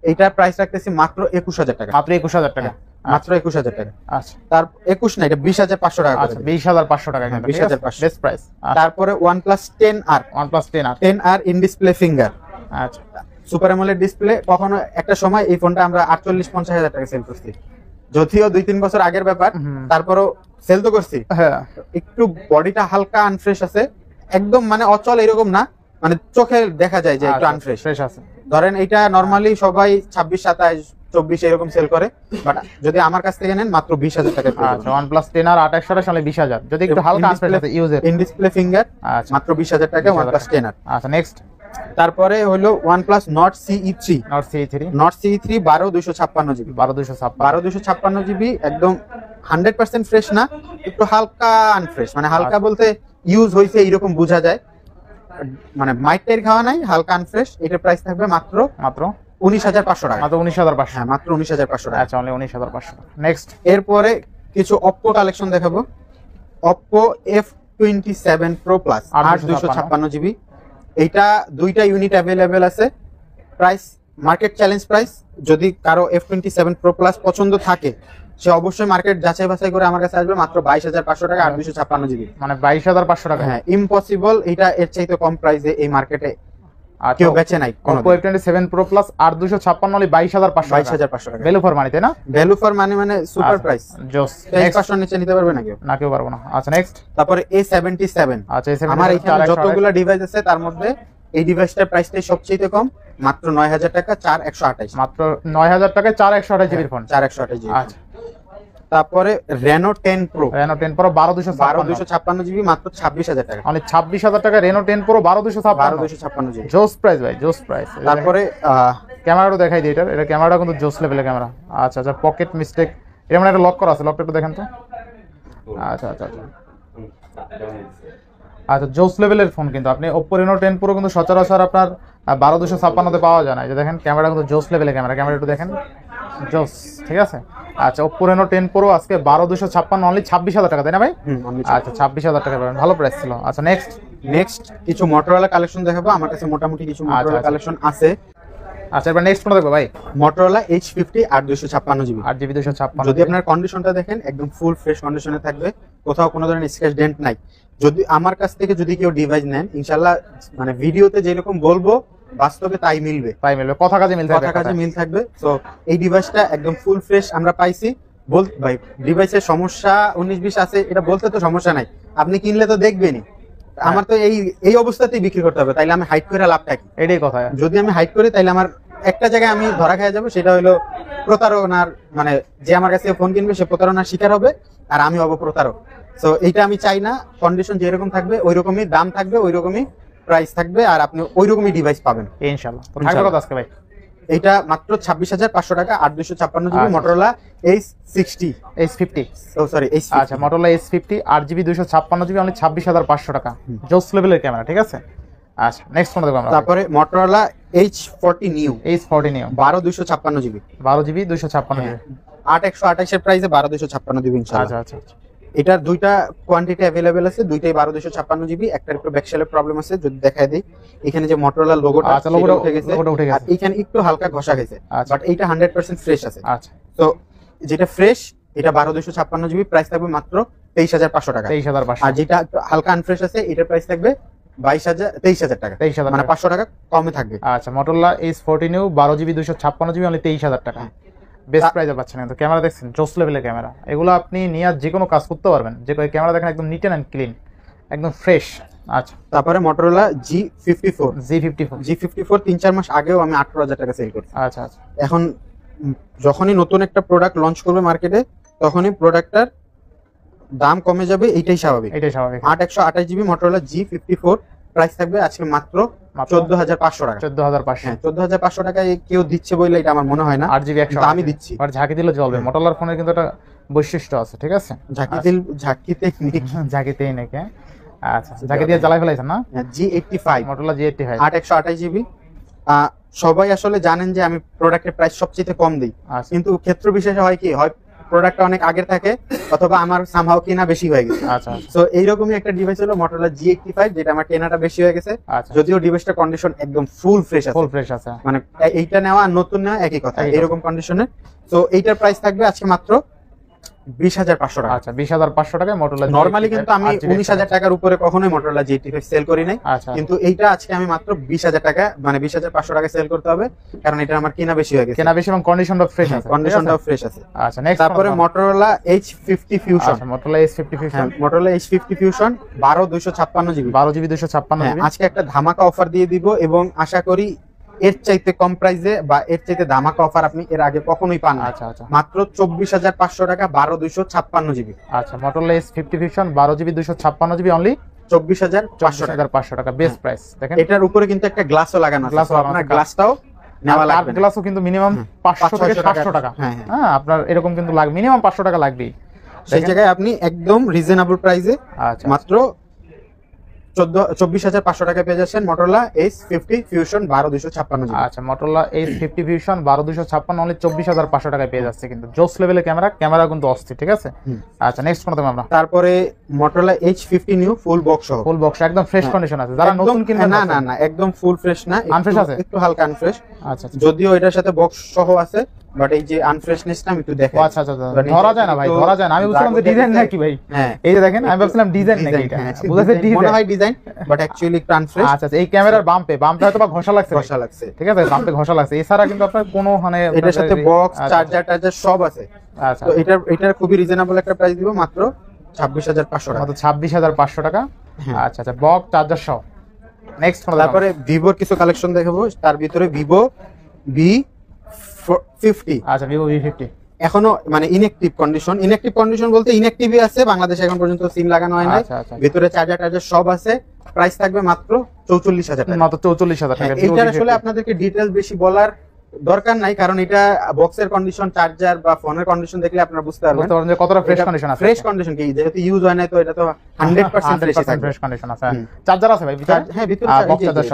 এইটার প্রাইস রাখতেছি মাত্র 21,000 টাকা। মাত্র 21,000 টাকা। মাত্র 21,000 টাকা। আচ্ছা। তার 21 না, এটা 20,500 টাকা। আচ্ছা, 20,500 টাকা। 20,500 বেস্ট প্রাইস। তারপরে OnePlus 10R। OnePlus 10R। 10R in display finger. আচ্ছা। Super AMOLED display. কখনো একটা সময় এই ফোনটা আমরা 48-50,000 টাকা সেল করছি, যদিও 2-3 বছর আগের ব্যাপার, তারপরও সেল তো করছি। হ্যাঁ, একটু বডিটা হালকা আনফ্রেশ আছে, একদম মানে অচল এরকম না, মানে চোখে দেখা যায় যে একটু আনফ্রেশ আছে। ধরেন এটা নরমালি সবাই 26, 27, 24 এরকম সেল করে, বাট যদি আমার কাছ থেকে নেন মাত্র 20,000 টাকা। আচ্ছা, OnePlus 10R 8/128 মানে 20,000, যদি একটু হালকা আনফ্রেশ আছে ইউজার। In display finger. আচ্ছা, মাত্র 20,000 টাকা OnePlus 10R। আচ্ছা, নেক্সট। তারপরে হলো OnePlus Nord CE3। Nord CE3 12/256 GB। 12/256 GB একদম 100% ফ্রেশ না, একটু হালকা আনফ্রেশ, মানে হালকা বলতে ইউজ হইছে এইরকম বোঝা যায়, মানে মাইটের খাওয়া নাই, হালকা আনফ্রেশ। এটার প্রাইস থাকবে মাত্র 19,500 টাকা। মাত্র 19,500। হ্যাঁ, মাত্র 19,500 টাকা। আচ্ছা, অনলি 19,500। নেক্সট। এরপরে কিছু Oppo কালেকশন দেখাবো। Oppo F27 Pro Plus 8/256 GB। এইটা দুইটা ইউনিট অ্যাভেলেবেল আছে। Price market challenge price. যদি কারো F27 Pro Plus পছন্দ থাকে, সে অবশ্যই মার্কেট যাচাই বাছাই করে আমার কাছে আসবে। মাত্র 22,500 টাকা 8/256 GB। মানে 22,500 টাকা। হ্যাঁ, ইম্পসিবল এটা এর চাইতে কম প্রাইসে এই মার্কেটে কেউ বেচে নাই। Oppo F27 Pro Plus 8/256 only 22,500 টাকা। ভ্যালু ফর মানি, তাই না? ভ্যালু ফর মানি মানে সুপার প্রাইস। জোস। 10% নিচে নিতে পারবে না কেউ পারবো না। আচ্ছা, নেক্সট। তারপরে A77। আচ্ছা, A77 আমার এখানে যতগুলো ডিভাইস আছে তার মধ্যে এই ডিভাইসটার প্রাইসটাই সবচেয়ে কম, মাত্র 9,000 টাকা 4/128। মাত্র 9,000 টাকায় 4/128 জিবির ফোন। 4/128 জিবি। আচ্ছা। তারপরে Reno 10 Pro। Reno 10 Pro 12/256 GB, মাত্র 26,000 টাকা। মানে 26,000 টাকা Reno 10 Pro 12/256 জিবি। জোস প্রাইস ভাই, জোস প্রাইস। তারপরে ক্যামেরাটা দেখাই দিই, এটা ক্যামেরাটা কিন্তু জোস লেভেলের ক্যামেরা। আচ্ছা আচ্ছা, পকেট মিস্টেক, এটা মানে একটা লক করা আছে, লকটা একটু দেখেন তো। আচ্ছা আচ্ছা আচ্ছা আচ্ছা, জোস লেভেলের ফোন কিন্তু। আপনি Oppo Reno 10 Pro কিন্তু সচরাচর আপনার 12/256 পাওয়া যায় না। এই যে দেখেন ক্যামেরা কিন্তু জোস লেভেলের ক্যামেরা একটু দেখেন, জোস, ঠিক আছে? আচ্ছা, Oppo Reno 10 Pro আজকে 12/256 অনলি 26,000 টাকা, তাই না ভাই? আচ্ছা, 26,000 টাকা পাবেন, ভালো প্রাইস ছিল। আচ্ছা, নেক্সট কিছু Motorola কালেকশন দেখাবো। আমার কাছে মোটামুটি কিছু Motorola কালেকশন আছে। আচ্ছা, এবার নেক্সট কোনটা দেখবো ভাই? Motorola H50 8/256 GB. 8GB 256। যদি আপনার কন্ডিশনটা দেখেন একদম ফুল ফ্রেশ কন্ডিশনে থাকবে, কোথাও কোনো ধরনের স্ক্র্যাচ ডেন্ট নাই। যদি আমার কাছ থেকে যদি কেউ ডিভাইস নেন, ইনশাআল্লাহ মানে ভিডিওতে যেরকম বলবো বাস্তবে তাই মিলবে, কথা কাজে মিল থাকবে। তো এই ডিভাইসটা একদম ফুল ফ্রেশ আমরা পাইছি। ভাই, ডিভাইসের সমস্যা 19-20 আছে, এটা বলতে তো সমস্যা নাই, আপনি কিনলে তো দেখবেনই। আমার তো এই অবস্থাতেই বিক্রি করতে হবে, তাইলে আমি হাইড করে লাভটা কি? এটাই কথা। যদি আমি হাইড করি তাইলে আমার একটা জায়গায় আমি ধরা খেয়ে যাবো, সেটা হলো প্রতারণার, মানে যে আমার কাছে ফোন কিনবে সে প্রতারণার শিকার হবে আর আমি হব প্রতারক। তো এইটা আমি চাই না। কন্ডিশন যেরকম থাকবে ওইরকমই দাম থাকবে, ওইরকমই প্রাইস থাকবে, আর আপনি ওইরকমই ডিভাইস পাবেন ইনশাআল্লাহ। তো থাকবে কত আজকে ভাই? এটা মাত্র 26,500 টাকা 8/256 জিবি Motorola H50। আচ্ছা, Motorola H50 8GB 256 GB only 26,500 টাকা। জোস লেভেলের ক্যামেরা, ঠিক আছে? আচ্ছা, নেক্সট কোন দেখব আমরা? তারপরে Motorola H40 Neo 12/256 GB. 12GB 256 GB. 8/128 এর প্রাইসে 12/256 দিবেন ইনশাআল্লাহ। আচ্ছা আচ্ছা। এটার দুইটা কোয়ান্টিটি अवेलेबल আছে, দুইটাই 12/256 জিবি। একটার একটু ব্যাকশেলের প্রবলেম আছে, যদি দেখায় দেই। এখানে যে Motorola লোগোটা আছে, লোগোটা উঠে গেছে, আর এখানে একটু হালকা ঘষা গেছে, বাট এইটা 100% ফ্রেশ আছে। আচ্ছা, তো যেটা ফ্রেশ এটা 12/256 জিবি, প্রাইস থাকবে মাত্র 23,500 টাকা। 23,500। আর যেটা হালকা আনফ্রেশ আছে এটার প্রাইস থাকবে 22,000 23,000 টাকা, 23,000 মানে 500 টাকা কমে থাকবে। আচ্ছা Motorola H40 New 12GB 256GB only 23,000 টাকা, বেস্ট প্রাইসে পাচ্ছেন। কিন্তু ক্যামেরা দেখছেন জোস লেভেলের ক্যামেরা, এগুলো আপনি নিয়ে যে কোনো কাজ করতে পারবেন। যে কোনো ক্যামেরা দেখেন একদম নিট অ্যান্ড ক্লিন, একদম ফ্রেশ। আচ্ছা তারপরে Motorola G54 G54 3-4 মাস আগেও আমি 18,000 টাকা সেল করছি। আচ্ছা আচ্ছা এখন যখনই নতুন একটা প্রোডাক্ট লঞ্চ করবে মার্কেটে, তখনই প্রোডাক্টটার দাম কমে যাবে, এটাই স্বাভাবিক। 128GB Motorola G54 প্রাইস থাকবে আজকে মাত্র 14,500 টাকা। 14,500, হ্যাঁ 14,500 টাকায় কেউ দিচ্ছে বলে এটা আমার মনে হয় না। 8GB 100 আমি দিচ্ছি, আর ঝাঁকি দিলে চলবে। Motorola ফোনের কিন্তু একটা বৈশিষ্ট্য আছে, ঠিক আছে, ঝাঁকিতে ঝাঁকিতেই নাকি। আচ্ছা ঝাঁকি দিয়ে জ্বালাই ফেলাইছেন না। G85 Motorola G85 128GB। সবাই আসলে জানেন যে আমি প্রোডাক্টের প্রাইস সবচেয়ে কম দিই, আচ্ছা কিন্তু ক্ষেত্র বিশেষে হয় কি, হয় প্রোডাক্টটা অনেক আগের থাকে অথবা আমার সামহাও কেনা বেশি হয়ে গেছে। আচ্ছা সো এইরকমই একটা ডিভাইস হলো Motorola G85, যেটা আমার কেনাটা বেশি হয়ে গেছে। আচ্ছা যদিও ডিভাইসটা কন্ডিশন একদম ফুল ফ্রেশ আছে, মানে এইটা নেওয়া আর নতুন নেওয়া একই কথা, এরকম কন্ডিশনে। তো এইটার প্রাইস থাকবে আজকে মাত্র 20,500 টাকা। আচ্ছা 20,500 টাকায় Motorola নরমালি কিন্তু আমি 19,000 টাকার উপরে কখনোই Motorola G85 সেল করি নাই, আচ্ছা কিন্তু এইটা আজকে আমি মাত্র 20,000 টাকা, মানে 20,500 টাকা সেল করতে হবে, কারণ এটা আমার কেনা বেশি হয়ে গেছে, কেনা বেশি এবং কন্ডিশনটাও ফ্রেশ আছে, কন্ডিশনটাও ফ্রেশ আছে। আচ্ছা নেক্সট তারপরে Motorola H50 Fusion, আচ্ছা Motorola H50 Fusion, Motorola H50 Fusion 12/256GB 12GB 256GB। আজকে একটা ধামাকা অফার দিয়ে দিব, এবং আশা করি এর চাইতে কম প্রাইসে বা এর চাইতে ধামাকা অফার আপনি এর আগে কখনোই পান না। আচ্ছা আচ্ছা মাত্র 24,500 টাকা 12/256GB। আচ্ছা Motorola S50 Fusion 12GB 256GB only 24,500 টাকা, বেস্ট প্রাইস। দেখেন এটার উপরে কিন্তু একটা গ্লাসও লাগানো আছে, গ্লাসও লাগানো আপনার আছে, গ্লাসটাও নেওয়া লাগবে। গ্লাসও কিন্তু মিনিমাম 500 থেকে 700 টাকা, হ্যাঁ হ্যাঁ আপনার এরকম কিন্তু লাগবে, মিনিমাম 500 টাকা লাগবেই। সেই জায়গায় আপনি একদম রিজনেবল প্রাইসে আচ্ছা মাত্র 24,500 টাকা পেয়ে যাচ্ছেন Motorola H50 Fusion 12/256GB। আচ্ছা Motorola H50 Fusion 12/256 অনলি 24,500 টাকায় পেয়ে যাচ্ছে, কিন্তু জোস লেভেলের ক্যামেরা কিন্তু অস্থির, ঠিক আছে। আচ্ছা নেক্সট কোনটা আমরা? তারপরে Motorola H50 New full box একদম ফ্রেশ কন্ডিশন আছে, যারা নতুন কিনবে। না একদম ফুল ফ্রেশ না, আনফ্রেশ আছে, একটু হালকা আনফ্রেশ। আচ্ছা যদিও এটার সাথে বক্স সহ আছে, বাট এই যে আনফ্রেশনেসটা আমি একটু দেখাই। আচ্ছা আচ্ছা ধরা যায় না ভাই, ধরা যায় না। আমি বুঝলাম যে ডিজাইন নাকি ভাই, হ্যাঁ এই যে দেখেন, আমি ভাবছিলাম ডিজাইন নাকি, এটা বুঝাতে মনে হয় ডিজাইন, বাট অ্যাকচুয়ালি একটু আনফ্রেশ। আচ্ছা এই ক্যামেরার বাম্পে হয়তো বা ঘষা লাগছে, ঠিক আছে, বাম্পে ঘষা লাগছে, এছাড়া কিন্তু আপনার কোনো মানে এটার সাথে বক্স চার্জার সব আছে। আচ্ছা তো এটার খুবই রিজনেবল একটা প্রাইস দিব, মাত্র 26,500 টাকা। মাত্র 26,500 টাকা। আচ্ছা আচ্ছা বক্স চার্জার সহ। নেক্সট তারপরে ভিভোর কিছু কালেকশন দেখাবো, তার ভিতরে ভিভো V50। আচ্ছা ভিভো V50 এখনো মানে ইনঅ্যাক্টিভ কন্ডিশন বলতে ইনঅ্যাক্টিভই আছে, বাংলাদেশে এখন পর্যন্ত সিম লাগানো হয় নাই, ভিতরে চার্জার সব আছে। প্রাইস থাকবে মাত্র 44,000 টাকা, মাত্র 44,000 টাকা। এটা আসলে আপনাদেরকে ডিটেইলস বেশি বলার দরকার নাই, কারণ এটা বক্সের কন্ডিশন, চার্জার বা ফোনের কন্ডিশন দেখলে আপনারা বুঝতে পারবেন যে কতটা ফ্রেশ কন্ডিশন আছে। ফ্রেশ কন্ডিশন কি, যেহেতু ইউজ হয় না, তো এটা তো 100% ফ্রেশ কন্ডিশন আছে। চার্জার আছে ভাই ভিতরে, হ্যাঁ ভিতরে বক্স চার্জার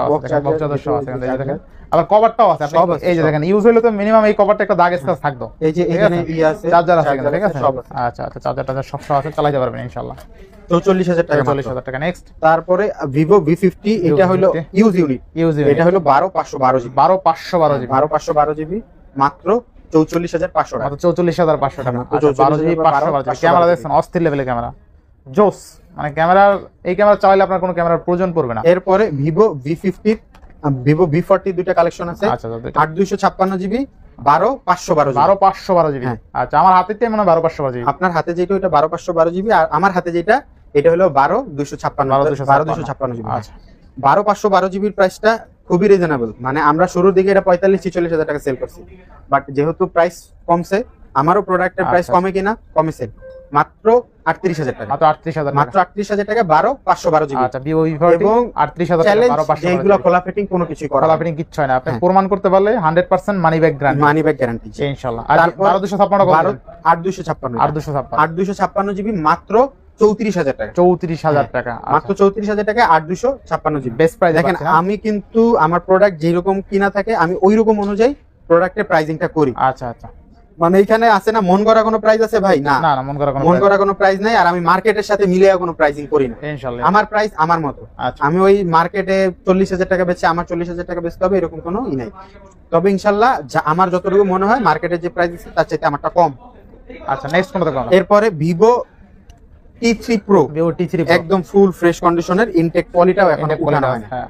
সহ আছে, দেখেন আবার কভারটাও আছে। এই যে দেখেন ইউজ হইলে তো মিনিমাম এই কভারটা একটা দাগ স্ক্র্যাচ থাকতো। এই যে এখানে আছে, চার্জার আছে, ঠিক আছে। আচ্ছা আচ্ছা চার্জার সব আছে, চালাতে পারবেন ইনশাআল্লাহ। 44,000 টাকা। 44,000 টাকা। নেক্সট তারপরে ভিভো V50, এটা হলো ইউজ ইউনিট, এটা হলো 12/512GB 12/512GB মাত্র 44,500 টাকা। মাত্র 44,500 টাকা। 12GB 512GB ক্যামেরা দেখছেন, অস্থির লেভেলের ক্যামেরা, জোস। মানে এই ক্যামেরা চাইলে আপনার কোনো ক্যামেরার প্রয়োজন পড়বে না। এরপরে ভিভো V50, ভিভো V40 দুইটা কালেকশন আছে। আচ্ছা 8/256GB 12/512GB। আচ্ছা আমার হাতেরটাই মনে হয় 12/512GB, আপনার হাতে যেটা ওটা 12/512GB, আর আমার হাতে যেটা এটা হলো 12/256GB। আচ্ছা 12/512GB প্রাইসটা খুবই রিজনেবল, মানে আমরা শুরুর দিকে এটা 45-46,000 টাকা সেল করছি, বাট যেহেতু প্রাইস কমছে, আমারও প্রোডাক্টের প্রাইস কমে কিনা কমেছে, মাত্র 38,000 টাকা। মাত্র 38,000 টাকা 12/512GB। আচ্ছা ভিভো V40 এবং 38,000 টাকা 12/512GB। যেগুলো খোলা ফিটিং কোনো কিছু করা, খোলা ফিটিং কিচ্ছু হয় না, আপনি প্রমাণ করতে পারলে 100% মানি ব্যাক গ্যারান্টি ইনশাআল্লাহ। আর 8/256GB মাত্র 34,000 টাকা। 34,000 টাকা, মাত্র 34,000 টাকা 8/256GB বেস্ট প্রাইস। দেখেন আমি কিন্তু আমার প্রোডাক্ট যেরকম কিনা থাকে আমি ওই রকম অনুযায়ী প্রোডাক্টের প্রাইসিংটা করি। আচ্ছা আচ্ছা মানে এখানে আছে না মন করা কোনো প্রাইস আছে ভাই, না না মন করা কোনো প্রাইস নাই, আর আমি মার্কেটের সাথে মিলিয়ে কোনো প্রাইসিং করি না ইনশাআল্লাহ। আমার প্রাইস আমার মতো, আমি ওই মার্কেটে 40,000 টাকা বেচে আমার 40,000 টাকা বেচতে হবে এরকম কোনো ই নাই। তবে ইনশাআল্লাহ আমার যতটুকু মনে হয় মার্কেটে যে প্রাইস আছে তার চাইতে আমারটা কম। আচ্ছা নেক্সট কোনটা দেখো? এরপরে Vivo T3 Pro Vivo T3 Pro একদম ফুল ফ্রেশ কন্ডিশনের, ইনটেক পলিটাও এখন উঠানো হয় না। হ্যাঁ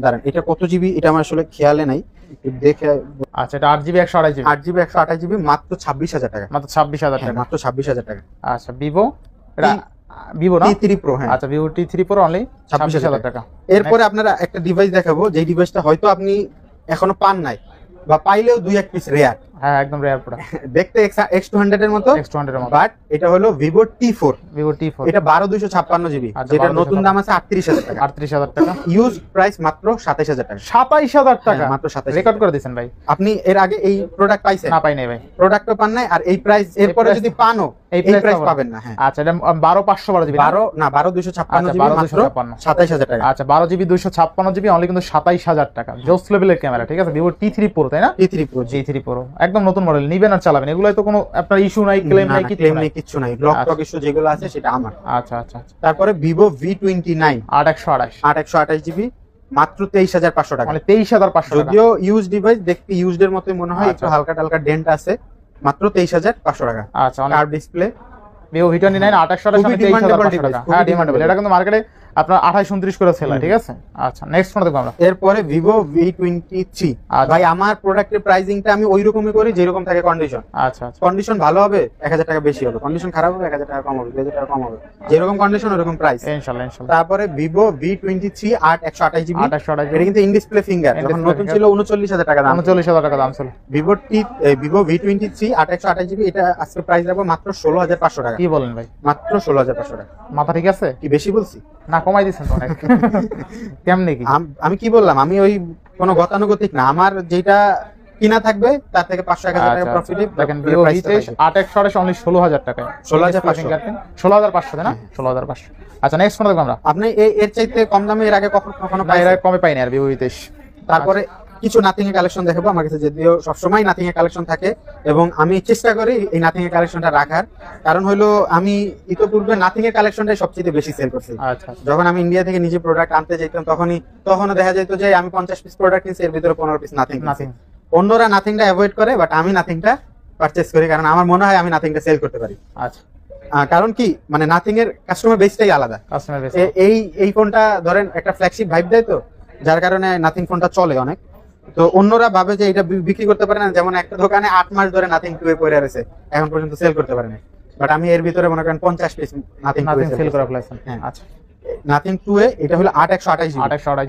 দাঁড়ান, এটা কত জিবি এটা আমার আসলে খেয়ালে নাই, একটু দেখে। আচ্ছা, এটা 8GB 128GB 8GB 128GB মাত্র 26,000 টাকা। মাত্র 26,000 টাকা। মাত্র 26,000 টাকা। আচ্ছা, Vivo এটা Vivo না T3 Pro। হ্যাঁ, আচ্ছা, Vivo T3 Pro অনলি 26,000 টাকা। এরপরে আপনারা একটা ডিভাইস দেখাবো, যে ডিভাইসটা হয়তো আপনি এখনো পান নাই বা পাইলেও 2-1 পিস রেয়ার। হ্যাঁ, একদম রেয়ার প্রোডাক্ট, দেখতে X200 এর মতো, X200 এর মতো, বাট এটা হলো Vivo T4। Vivo T4 এটা 12,256GB, যেটা নতুন দাম আছে 38,000 টাকা। 38,000 টাকা। ইউজ প্রাইস মাত্র 27,000 টাকা। 27,000 টাকা মাত্র 27,000 রেকর্ড করে দিয়েছেন ভাই। আপনি এর আগে এই প্রোডাক্ট পাইছেন? না, পাই নাই ভাই, প্রোডাক্টও পান নাই, আর এই প্রাইস এরপরে যদি পানও এই প্রাইস পাবেন না। হ্যাঁ, আচ্ছা, এটা 12,512GB 12,256GB মাত্র 27,000 টাকা। আচ্ছা, 12GB 256GB অনলি কিন্তু 27,000 টাকা। জোস লেভেলের ক্যামেরা, ঠিক আছে। Vivo T3 Pro, তাই না? T3 Pro, T3 Pro একদম নতুন মডেল, নিবেন আর চালাবেন, এগুলাই তো কোনো আপনার ইস্যু নাই, ক্লেম নাই, কিছু নাই। ব্লক টক ইস্যু যেগুলো আছে সেটা আমার। আচ্ছা আচ্ছা আচ্ছা। তারপরে Vivo V29 8/128 8/128GB মাত্র 23,500 টাকা। মানে 23,500 টাকা। যদিও ইউজ ডিভাইস, দেখতে ইউজড এর মতই মনে হয়, একটু হালকা টালকা ডেন্ট আছে, মাত্র 23,500 টাকা। আচ্ছা, কার্ভ ডিসপ্লে। Vivo V29 8/128 23,500 টাকা। হ্যাঁ, ডিমান্ডেবল। এটা কিন্তু মার্কেটে আপনার 28-29 করে সেল হয়, ঠিক আছে। আচ্ছা, নেক্সট কোন দেখব আমরা? এরপরে Vivo V23। ভাই আমার প্রোডাক্টের প্রাইসিংটা আমি ওইরকমই করি যেরকম থাকে কন্ডিশন। আচ্ছা আচ্ছা। কন্ডিশন ভালো হবে 1,000 টাকা বেশি হবে, কন্ডিশন খারাপ হবে 1,000 টাকা কম হবে, 2,000 টাকা কম হবে, যেরকম কন্ডিশন ওরকম প্রাইস ইনশাআল্লাহ ইনশাআল্লাহ। তারপরে Vivo V23 8/128GB 8/128GB এটা কিন্তু ইন ডিসপ্লে ফিঙ্গার, যখন নতুন ছিল 39,000 টাকা দাম, 39,000 টাকা দাম ছিল। Vivo V23 8/128GB এটা আজকে প্রাইস রাখবো মাত্র 16,500 টাকা। কি বলেন ভাই? মাত্র 16,500 টাকা। মাথা ঠিক আছে? কি বেশি বলছি? না, কমাই দিছেন তো অনেক। কেমনে কি? আমি কি বললাম, আমি ওই কোনো গতানুগতিক না, আমার যেটা কিনা থাকবে তার থেকে 500-1,000 টাকা প্রফিট। দেখেন Vivo V23 8/128 অনলি 16,000 টাকা। 16,500 তাই না? 16,500। আচ্ছা, নেক্সট কোন দেখব আমরা? আপনি এর চাইতে কম দামে এর আগে কখনো এর আগে কমে পাইনি আর Vivo V23। তারপরে কিছু নাথিং এর কালেকশন দেখাবো। আমার কাছে যদিও সবসময় নাথিং এর কালেকশন থাকে এবং আমি চেষ্টা করি এই নাথিং এর কালেকশনটা রাখার, কারণ হলো আমি ইতিপূর্বে নাথিং এর কালেকশনটাই সবচেয়ে বেশি সেল করছি। আচ্ছা, যখন আমি ইন্ডিয়া থেকে নিজে প্রোডাক্ট আনতে যেতাম তখনও দেখা যেত যে আমি 50 পিস প্রোডাক্ট কিনছি, এর ভিতরে 15 পিস নাথিং। অন্যরা নাথিংটা অ্যাভয়েড করে, বাট আমি নাথিংটা পারচেজ করি, কারণ আমার মনে হয় আমি নাথিংটা সেল করতে পারি। আচ্ছা, কারণ কি, মানে নাথিং এর কাস্টমার বেসটাই আলাদা। কাস্টমার বেস এই ফোনটা ধরেন একটা ফ্ল্যাগশিপ ভাইব দেয়, তো যার কারণে নাথিং ফোনটা চলে অনেক। তো অন্যরা ভাবে যে এটা বিক্রি করতে পারে না, যেমন একটা দোকানে 8 মাস ধরে নাথিং 2 এ পড়ে আছে, এখন পর্যন্ত সেল করতে পারে না, বাট আমি এর ভিতরে মনে করেন 50 পিস নাথিং সেল করা ফ্ল্যাশন। আচ্ছা, নাথিং 2 এ এটা হলো 8/128GB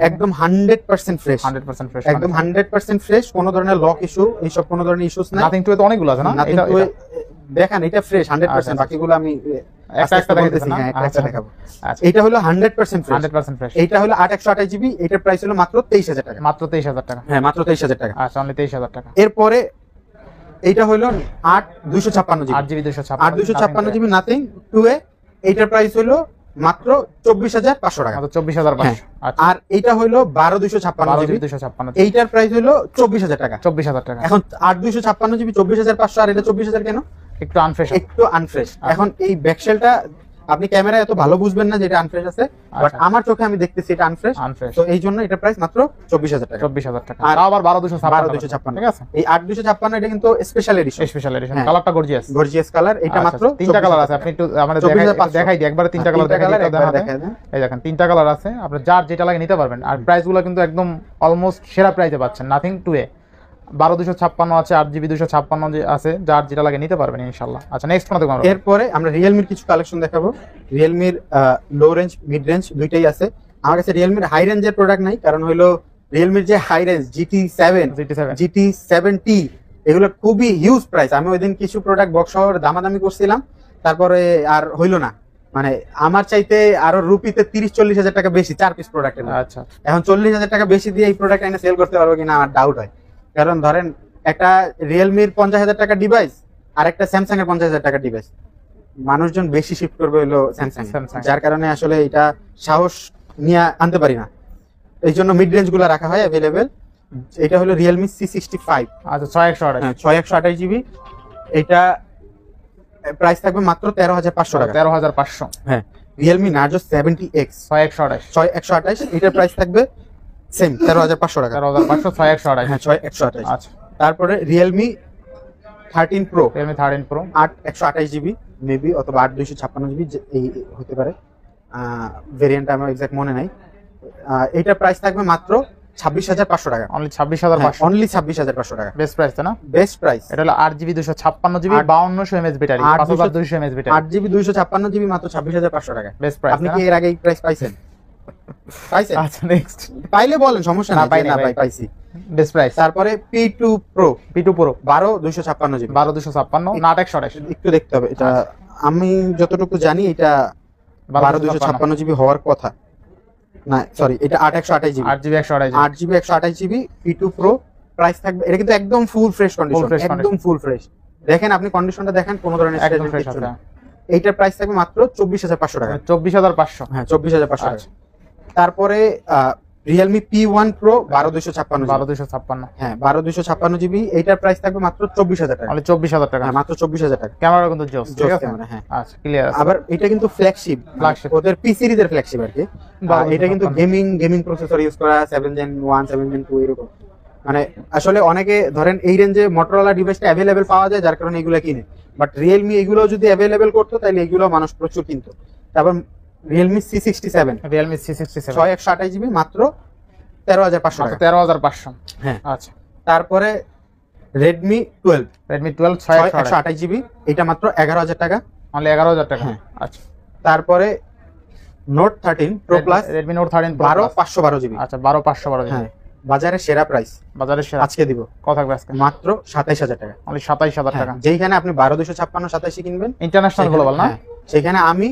একদম 100% ফ্রেশ, 100% ফ্রেশ, একদম 100% ফ্রেশ, কোনো ধরনের লক ইস্যু এইসব কোনো ধরনের ইস্যুস নাই। নাথিং 2 এ তো অনেকগুলো আছে না? নাথিং 2 এ দেখেন এটা ফ্রেশ 100%, বাকিগুলো আমি একটা দেখাইতেছি। হ্যাঁ, একটা দেখাবো। আচ্ছা, এটা হলো 100% ফ্রেশ, 100% ফ্রেশ। এটা হলো 8/128GB, এটার প্রাইস হলো মাত্র 23,000 টাকা। মাত্র 23,000 টাকা। হ্যাঁ, মাত্র 23,000 টাকা। আচ্ছা, অনলি 23,000 টাকা। এরপরে এইটা হলো 8/256GB 8GB 256 নাথিং 2 এ, এইটার প্রাইস হলো মাত্র 24,500 টাকা। মাত্র 24,500। আচ্ছা, আর এইটা হলো 12/256GB 256 এইটার প্রাইস হলো 24,000 টাকা। 24,000 টাকা। এখন 8/256GB 24,500, আর এটা 24,000 কেন? একটু আনফ্রেশ, একটু আনফ্রেশ। এখন এই ব্যাকশেলটা আপনি ক্যামেরায় এত ভালো বুঝবেন না যে এটা আনফ্রেশ আছে, বাট আমার চোখে আমি দেখতেছি এটা আনফ্রেশ, তো এই জন্য এটা প্রাইস মাত্র 24,000 টাকা। 24,000 টাকা। আর আবার 12,256, ঠিক আছে। এই 8/256 এটা কিন্তু স্পেশাল এডিশন, স্পেশাল এডিশন, কালারটা গর্জিয়াস কালার। এটা মাত্র 3টা কালার আছে, আপনি একটু আমাদের দেখাই দিই একবারে। 3টা কালার দেখাই দেন। এই দেখেন 3টা কালার আছে, আপনি যার যেটা লাগে নিতে পারবেন। আর প্রাইসগুলো কিন্তু একদম অলমোস্ট সেরা প্রাইসে পাচ্ছেন। নাথিং 2 এ 12,256 আছে, 8GB 256 আছে, যার যেটা লাগে নিতে পারবেন ইনশাআল্লাহ। আচ্ছা, নেক্সট কোন দেখব আমরা? এরপরে আমরা রিয়েলমির কিছু কালেকশন দেখাবো। রিয়েলমির লো রেঞ্জ, মিড রেঞ্জ দুইটাই আছে আমার কাছে। রিয়েলমির হাই রেঞ্জের প্রোডাক্ট নাই, কারণ হলো রিয়েলমির যে হাই রেঞ্জ GT7 এগুলো খুবই হিউজ প্রাইস। আমি ওই দিন কিছু প্রোডাক্ট বক্স সহ দামাদামি করছিলাম, তারপরে আর হইলো না, মানে আমার চাইতে আরো রুপিতে 30-40 হাজার টাকা বেশি 4 পিস প্রোডাক্টের। আচ্ছা, এখন 40,000 টাকা বেশি দিয়ে এই প্রোডাক্ট এনে সেল করতে পারবো কিনা আমার ডাউট হয়, কারণ ধরেন একটা রিয়েলমির 50,000 টাকা ডিভাইস আর একটা স্যামসাং এর 50,000 টাকা ডিভাইস, মানুষজন বেশি শিফট করবে হলো স্যামসাং, যার কারণে আসলে এটা সাহস নিয়ে আনতে পারি না, এই জন্য মিড রেঞ্জ গুলো রাখা হয় অ্যাভেলেবেল। এটা হলো রিয়েলমি C65। আচ্ছা, 6128GB। এটা প্রাইস থাকবে মাত্র 13,500 টাকা। 13,500। হ্যাঁ, রিয়েলমি নার্জো 70X 6128 এটার প্রাইস থাকবে সেম 13,500 টাকা। 13,500 6128। হ্যাঁ, 6128। আচ্ছা, তারপরে Realme 13 pro, Realme 13 Pro 128 GB maybe অথবা 8256 জিবি এই হতে পারে, ভেরিয়েন্ট আমার এক্সাক্ট মনে নাই। এইটার প্রাইস থাকবে মাত্র 26,500 টাকা। অনলি 26,500, অনলি 26,500 টাকা বেস্ট প্রাইস তাই না? Best price. এটা হলো 8GB 256GB 5200 mAh battery, 5200 mAh battery, 8GB 256GB মাত্র 26,500 টাকা। Best price. আপনি কি এর আগে এই প্রাইস পাইছেন? পাইছেন? আচ্ছা নেক্সট, পাইলে বলেন, সমস্যা না, নাই। পাইনি না ভাই। ভাই, পাইছি। Best price. তারপরে P2 Pro P2 Pro 12 256GB 12256 না 128, একটু দেখতে হবে এটা। আমি যতটুকু জানি এটা 12 256GB হওয়ার কথা না, সরি এটা 8/128GB 8GB 128GB 8GB 128GB P2 Pro price থাকবে। এটা কিন্তু একদম ফুল ফ্রেশ কন্ডিশন, fresh একদম ফুল ফ্রেশ। দেখেন আপনি কন্ডিশনটা দেখেন, কোনো ধরনের একদম scratch ফ্রেশ কিচ্ছু আছে। না। এইটার প্রাইস থাকবে মাত্র 24,500 টাকা। 24,500, হ্যাঁ 24,500 টাকা। আচ্ছা। তারপরে Realme P1 Pro 12 256GB 12256, হ্যাঁ 12 256GB এইটার প্রাইস থাকবে মাত্র 24,000 টাকা। অনলি 24,000 টাকা। হ্যাঁ মাত্র 24,000 টাকা। ক্যামেরা কিন্তু জোস, ঠিক জোস আছে? ক্যামেরা, হ্যাঁ। আচ্ছা ক্লিয়ার আছে। আবার এটা কিন্তু ফ্ল্যাগশিপ, Flagship। ওদের পি সিরিজের ফ্ল্যাগশিপ আর কি। 12 এটা কিন্তু 256 গেমিং প্রসেসর ইউজ করা 7 Gen 1 7 Gen 2 এরকম। মানে আসলে অনেকে ধরেন এই রেঞ্জে Motorola ডিভাইসটা अवेलेबल পাওয়া যায়, যার কারণে এগুলো কিনে। বাট Realme এগুলো যদি अवेलेबल করতো তাহলে এগুলো মানুষ প্রচুর কিনতো। তারপর Realme C67 Realme C67 6/128GB মাত্র 13,500 মাত্র টাকা। 13,500, হ্যাঁ। আচ্ছা। তারপরে Redmi 12 Redmi 12 628, 6/128GB এটা মাত্র 11,000 টাকা। অনলি 11,000 টাকা, হ্যাঁ। আচ্ছা। তারপরে Note 13 Pro Plus Redmi Note 13 Pro Plus 12/512GB আচ্ছা 12/512 হ্যাঁ বাজারে সেরা প্রাইস বাজারে সেরা। আজকে দিব কত থাকবে আজকে? মাত্র 27,000 টাকা। অনলি 27,000 টাকা। যেখানে আপনি 12 256 87 কিনবেন ইন্টারন্যাশনাল গ্লোবাল না? হ্যাঁ, সেখানে আমি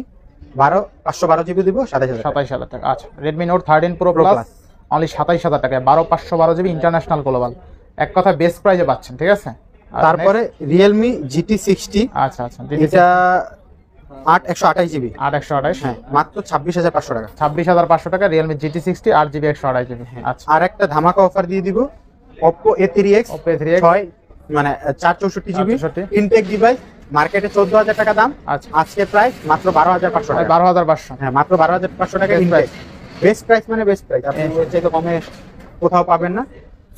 512GB দিব 27,000 টাকা। 27,000 টাকা, আচ্ছা। Redmi Note 13 Pro Pro Plus Plus only 27,000 টাকা, 12/512GB ইন্টারন্যাশনাল গ্লোবাল, এক কথা বেস্ট প্রাইসে পাচ্ছেন, ঠিক আছে? আর তারপরে Realme GT60 next- আচ্ছা আচ্ছা এটা 8/128GB 8/128, হ্যাঁ মাত্র 26,500 টাকা। 26,500 টাকা Realme GT60 8GB 128GB, আচ্ছা। আর একটা ধামাকা অফার দিয়ে দিব Oppo A3X Oppo A3X 6 মানে 464GB 464 ইনটেক ডিভাইস, মার্কেটে 14,000 টাকা দাম, আচ্ছা আজকে প্রাইস মাত্র 12,500 টাকা। 12,500, হ্যাঁ মাত্র 12,500 টাকা Best ইনটেক। বেস্ট প্রাইস মানে বেস্ট প্রাইস, আপনি হ্যাঁ। এর চাইতে কমে কোথাও পাবেন না।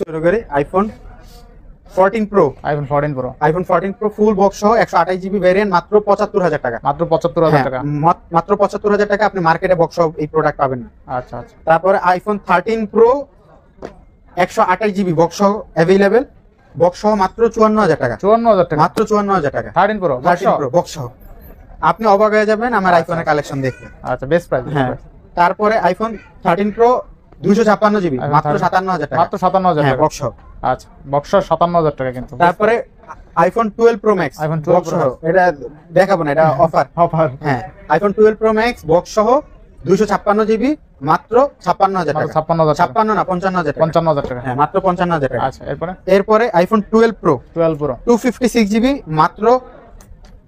শুরু করি iPhone 14 Pro iPhone 14 Pro iPhone 14 Pro full box সহ 128GB ভেরিয়েন্ট মাত্র 75,000 টাকা। মাত্র 75,000 টাকা, মাত্র 75,000 টাকা আপনি মার্কেটে বক্স সহ এই প্রোডাক্ট পাবেন না। আচ্ছা আচ্ছা। তারপরে iPhone 13 Pro 128GB বক্স সহ अवेलेबल, বক্স সহ মাত্র 54,000 টাকা। 54,000 টাকা মাত্র 54,000 টাকা 13 Pro 13 Pro বক্স সহ। আপনি অবাক হয়ে যাবেন আমার আইফোনের কালেকশন দেখতে। আচ্ছা বেস্ট প্রাইস। হ্যাঁ তারপরে iPhone 13 Pro 256GB iPhone মাত্র 13 57,000 টাকা মাত্র 57,000 হ্যাঁ টাকা, বক্স সহ। আচ্ছা বক্সর 57,000 টাকা কিন্তু। তারপরে iPhone 12 Pro Max iPhone 12 box Pro সহ, Max। এটা দেখাবো না, এটা অফার। অফার হ্যাঁ iPhone 12 Pro Max বক্স সহ 256GB মাত্র 56,000 মাত্র টাকা। 56,000 টাকা, 56 না 55,000 টাকা। 55,000 টাকা, হ্যাঁ মাত্র 55,000 টাকা। আচ্ছা। এরপরে এরপরে iPhone 12 Pro 12 Pro 256GB মাত্র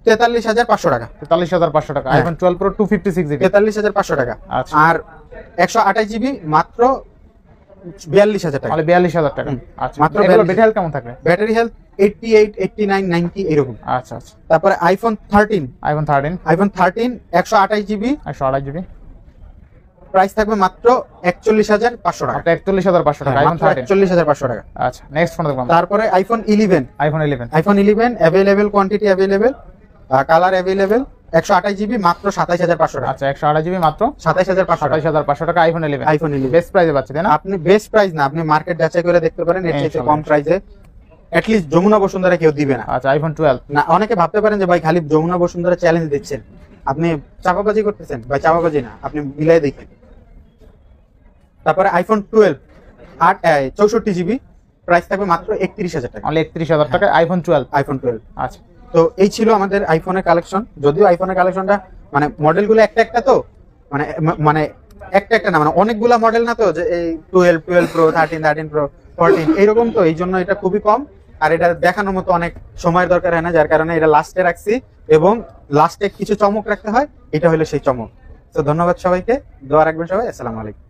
43,500 টাকা। 43,500 টাকা, হ্যাঁ। iPhone 12 Pro 256GB, 43,500 টাকা। আচ্ছা। আর 128GB মাত্র 42,000 টাকা। মানে 42,000 টাকা, হুম। আচ্ছা। মাত্র এগুলো 42,000 ব্যাটারি হেলথ কেমন থাকবে? ব্যাটারি হেলথ 88 89 90 এরকম। আচ্ছা আচ্ছা। তারপরে iPhone 13 iPhone 13 128GB 128GB price থাকবে মাত্র 41,500 টাকা। মাত্র 41,500 টাকা, হ্যাঁ, iPhone মাত্র 13। 41,500 টাকা। আচ্ছা নেক্সট ফোন দেখব আমরা। তারপরে iPhone 11 iPhone 11 available quantity available, colour available 128GB মাত্র 27,500 টাকা। আচ্ছা 128GB মাত্র 27,500 টাকা। 27,500 টাকা iPhone 11 iPhone 11 বেস্ট প্রাইসে পাচ্ছি তাই না? আপনি বেস্ট প্রাইস না, আপনি মার্কেট যাচাই করে দেখতে পারেন, এর চাইতে ইনশাআল্লাহ। কম প্রাইসে এট লিস্ট যমুনা বসুন্ধরা কেউ দিবে না। আচ্ছা iPhone 12 না অনেকে ভাবতে পারেন যে ভাই খালি যমুনা বসুন্ধরা চ্যালেঞ্জ দিচ্ছেন, আপনি চাপাবাজি করতেছেন। ভাই চাপাবাজি না, আপনি মিলাই দেখেন। তারপরে iPhone 12 64GB প্রাইস থাকবে মাত্র 31,000 টাকা। অনলি 31,000 টাকা iPhone 12। iPhone 12 আচ্ছা তো এই ছিল আমাদের আইফোনের কালেকশন। যদিও আইফোনের কালেকশনটা মানে মডেলগুলো একটা একটা তো মানে মানে একটা না, মানে অনেকগুলা মডেল না, তো যে এই 12 Pro 13 Pro 14 এইরকম, তো এই জন্য এটা খুবই কম। আর এটা দেখানোর মতো অনেক সময়ের দরকার হয় না, যার কারণে এটা লাস্টে রাখছি, এবং লাস্টে কিছু চমক রাখতে হয়, এটা হলো সেই চমক। তো ধন্যবাদ সবাইকে, দোয়া রাখবেন সবাই। আসসালামু আলাইকুম।